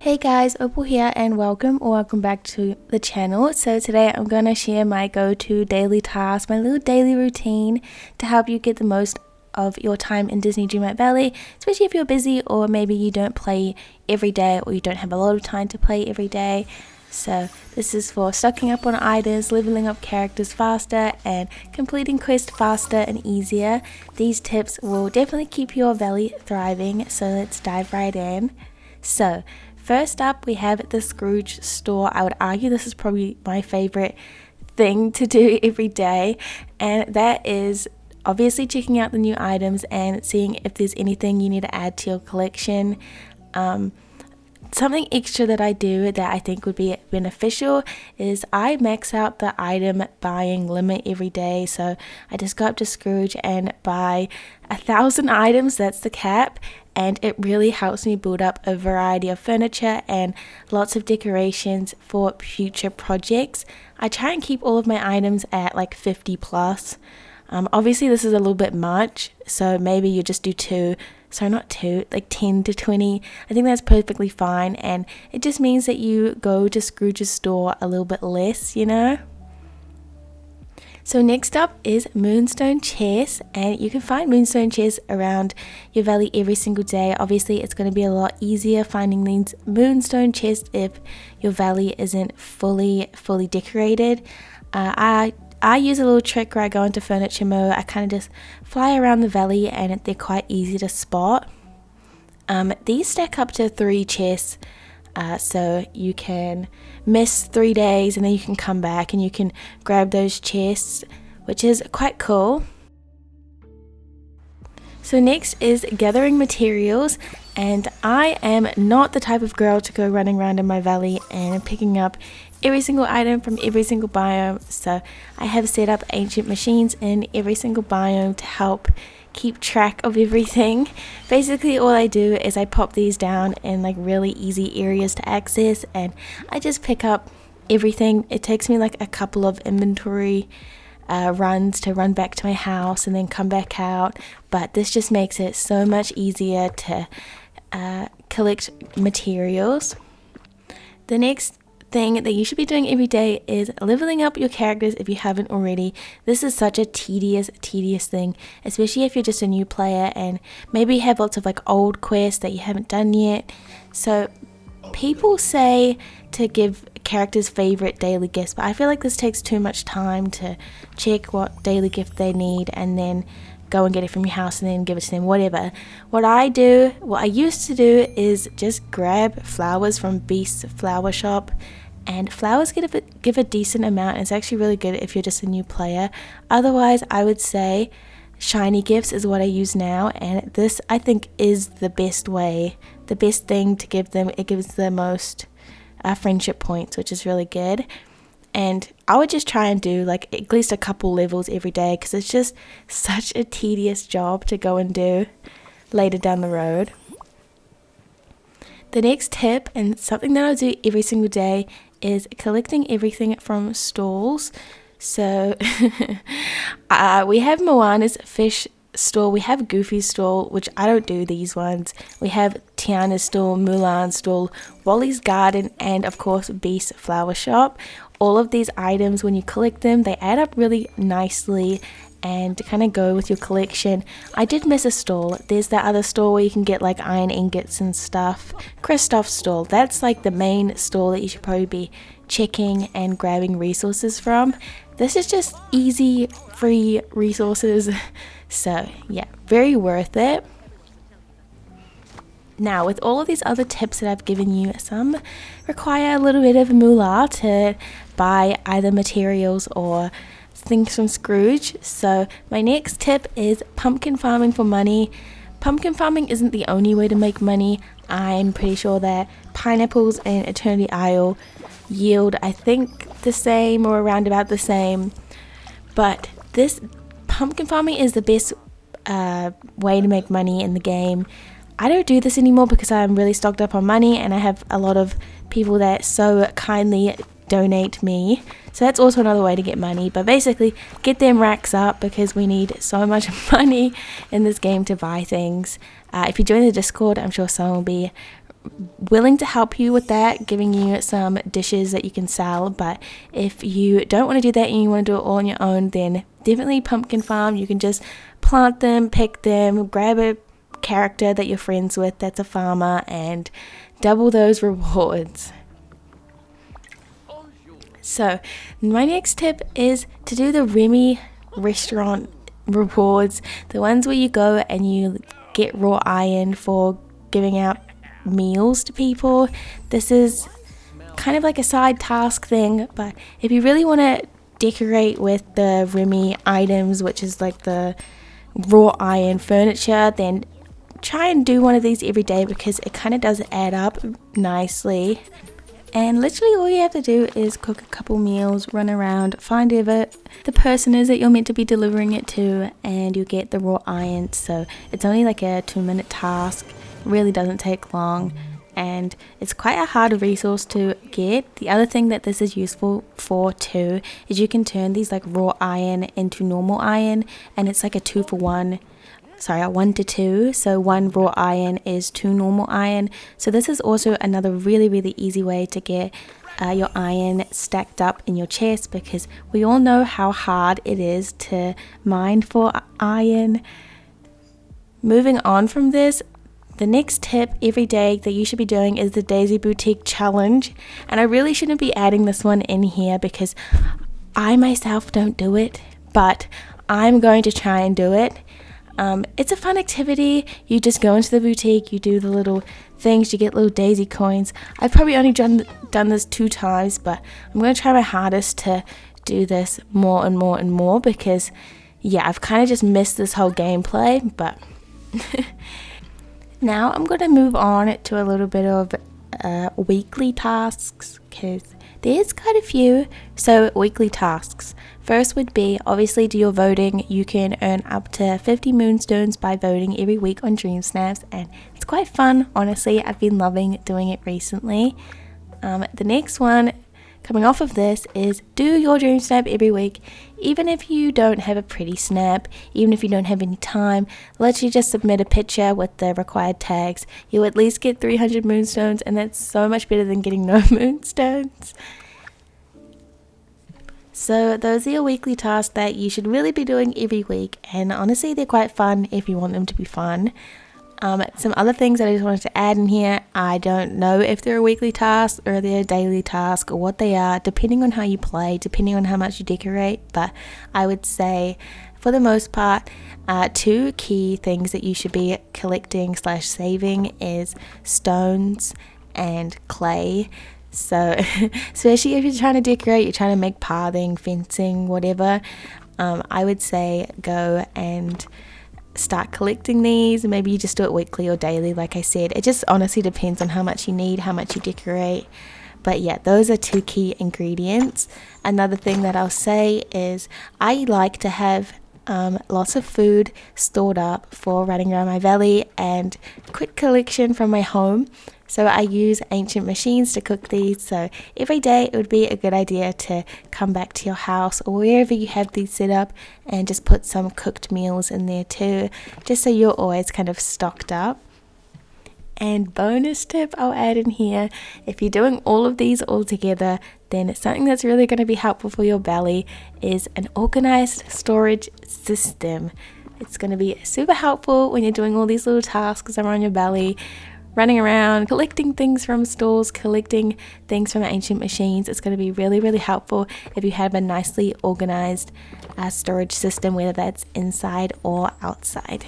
Hey guys, Opal here and welcome back to the channel. So today I'm going to share my go-to daily task, my little daily routine to help you get the most of your time in Disney Dreamlight Valley, especially if you're busy or maybe you don't play every day or you don't have a lot of time to play every day. So this is for stocking up on items, leveling up characters faster and completing quests faster and easier. These tips will definitely keep your valley thriving, so let's dive right in. So first up, we have the Scrooge Store. I would argue this is probably my favorite thing to do every day, and that is obviously checking out the new items and seeing if there's anything you need to add to your collection. Something extra that I do that I think would be beneficial is I max out the item buying limit every day. So I just go up to Scrooge and buy 1,000 items, that's the cap, and it really helps me build up a variety of furniture and lots of decorations for future projects. I try and keep all of my items at like 50 plus. Obviously this is a little bit much, so maybe you just do like 10 to 20. I think that's perfectly fine, and it just means that you go to Scrooge's store a little bit less, you know. So next up is moonstone chests, and you can find moonstone chests around your valley every single day. Obviously it's going to be a lot easier finding these moonstone chests if your valley isn't fully decorated. I use a little trick where I go into furniture mode. I kind of just fly around the valley and they're quite easy to spot. These stack up to 3 chests, so you can miss 3 days and then you can come back and you can grab those chests, which is quite cool. So next is gathering materials, and I am not the type of girl to go running around in my valley and picking up every single item from every single biome. So I have set up ancient machines in every single biome to help keep track of everything. Basically all I do is I pop these down in like really easy areas to access, and I just pick up everything. It takes me like a couple of inventory runs to run back to my house and then come back out, but this just makes it so much easier to collect materials. The next thing that you should be doing every day is leveling up your characters if you haven't already. This is such a tedious thing, especially if you're just a new player and maybe you have lots of like old quests that you haven't done yet. So people say to give characters favorite daily gifts, but I feel like this takes too much time to check what daily gift they need and then go and get it from your house and then give it to them, whatever. What I used to do is just grab flowers from Beast's flower shop, and flowers give a decent amount. It's actually really good if you're just a new player. Otherwise, I would say shiny gifts is what I use now, and this I think is the best thing to give them. It gives the most friendship points, which is really good. And I would just try and do like at least a couple levels every day, because it's just such a tedious job to go and do later down the road. The next tip, and something that I do every single day, is collecting everything from stalls. So we have Moana's fish stall, we have Goofy's stall, which I don't do these ones. We have Tiana's stall, Mulan's stall, Wally's garden, and of course Beast's flower shop. All of these items, when you collect them, they add up really nicely and to kind of go with your collection. I did miss a stall. There's that other store where you can get like iron ingots and stuff. Kristoff's stall, that's like the main stall that you should probably be checking and grabbing resources from. This is just easy, free resources. So yeah, very worth it. Now, with all of these other tips that I've given you, some require a little bit of moolah to buy either materials or things from Scrooge. So my next tip is pumpkin farming for money. Pumpkin farming isn't the only way to make money. I'm pretty sure that pineapples in Eternity Isle yield, I think, the same or around about the same. But this pumpkin farming is the best way to make money in the game. I don't do this anymore because I'm really stocked up on money and I have a lot of people that so kindly donate me. So that's also another way to get money. But basically, get them racks up because we need so much money in this game to buy things. If you join the Discord, I'm sure someone will be willing to help you with that, giving you some dishes that you can sell. But if you don't want to do that and you want to do it all on your own, then definitely pumpkin farm. You can just plant them, pick them, grab a character that you're friends with that's a farmer, and double those rewards. So my next tip is to do the Remy restaurant rewards, the ones where you go and you get raw iron for giving out meals to people. This is kind of like a side task thing, but if you really want to decorate with the Remy items, which is like the raw iron furniture, then try and do one of these every day, because it kind of does add up nicely. And literally all you have to do is cook a couple meals, run around, find whoever the person is that you're meant to be delivering it to, and you get the raw iron. So it's only like a 2-minute task, really doesn't take long, and it's quite a hard resource to get. The other thing that this is useful for too is you can turn these like raw iron into normal iron, and it's like a 1 to 2, so 1 raw iron is 2 normal iron. So this is also another really easy way to get your iron stacked up in your chest, because we all know how hard it is to mine for iron. Moving on from this, the next tip every day that you should be doing is the Daisy Boutique Challenge, and I really shouldn't be adding this one in here because I myself don't do it, but I'm going to try and do it. It's a fun activity. You just go into the boutique, you do the little things, you get little daisy coins. I've probably only done this 2 times, but I'm going to try my hardest to do this more and more because, yeah, I've kind of just missed this whole gameplay. But now I'm going to move on to a little bit of weekly tasks, because there's quite a few. So weekly tasks. First would be obviously do your voting. You can earn up to 50 moonstones by voting every week on Dream Snaps, and it's quite fun, honestly. I've been loving doing it recently. The next one coming off of this is do your Dream Snap every week. Even if you don't have a pretty snap, even if you don't have any time, literally just submit a picture with the required tags. You'll at least get 300 moonstones, and that's so much better than getting no moonstones. So those are your weekly tasks that you should really be doing every week, and honestly they're quite fun if you want them to be fun. Some other things that I just wanted to add in here, I don't know if they're a weekly task or they're a daily task or what they are, depending on how you play, depending on how much you decorate, but I would say for the most part, 2 key things that you should be collecting / saving is stones and clay. So especially if you're trying to decorate, you're trying to make pathing, fencing, whatever, I would say go and start collecting these. Maybe you just do it weekly or daily, like I said. It just honestly depends on how much you need, how much you decorate. But yeah, those are 2 key ingredients. Another thing that I'll say is I like to have lots of food stored up for running around my valley and quick collection from my home. So I use ancient machines to cook these. So every day it would be a good idea to come back to your house or wherever you have these set up and just put some cooked meals in there too, just so you're always kind of stocked up. And bonus tip I'll add in here, if you're doing all of these all together, then something that's really going to be helpful for your valley is an organized storage system. It's going to be super helpful when you're doing all these little tasks around your valley, running around, collecting things from stores, collecting things from ancient machines. It's going to be really helpful if you have a nicely organized storage system, whether that's inside or outside.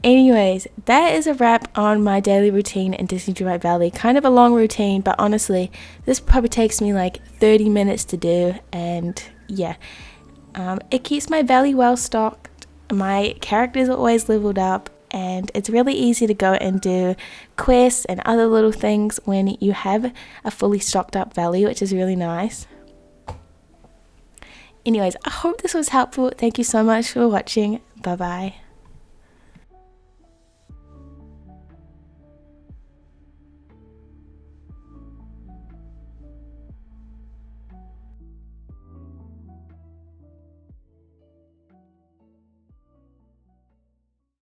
Anyways, that is a wrap on my daily routine in Disney Dreamlight Valley. Kind of a long routine, but honestly, this probably takes me like 30 minutes to do, and yeah, it keeps my valley well stocked. My characters are always leveled up, and it's really easy to go and do quests and other little things when you have a fully stocked up valley, which is really nice. Anyways, I hope this was helpful. Thank you so much for watching. Bye bye.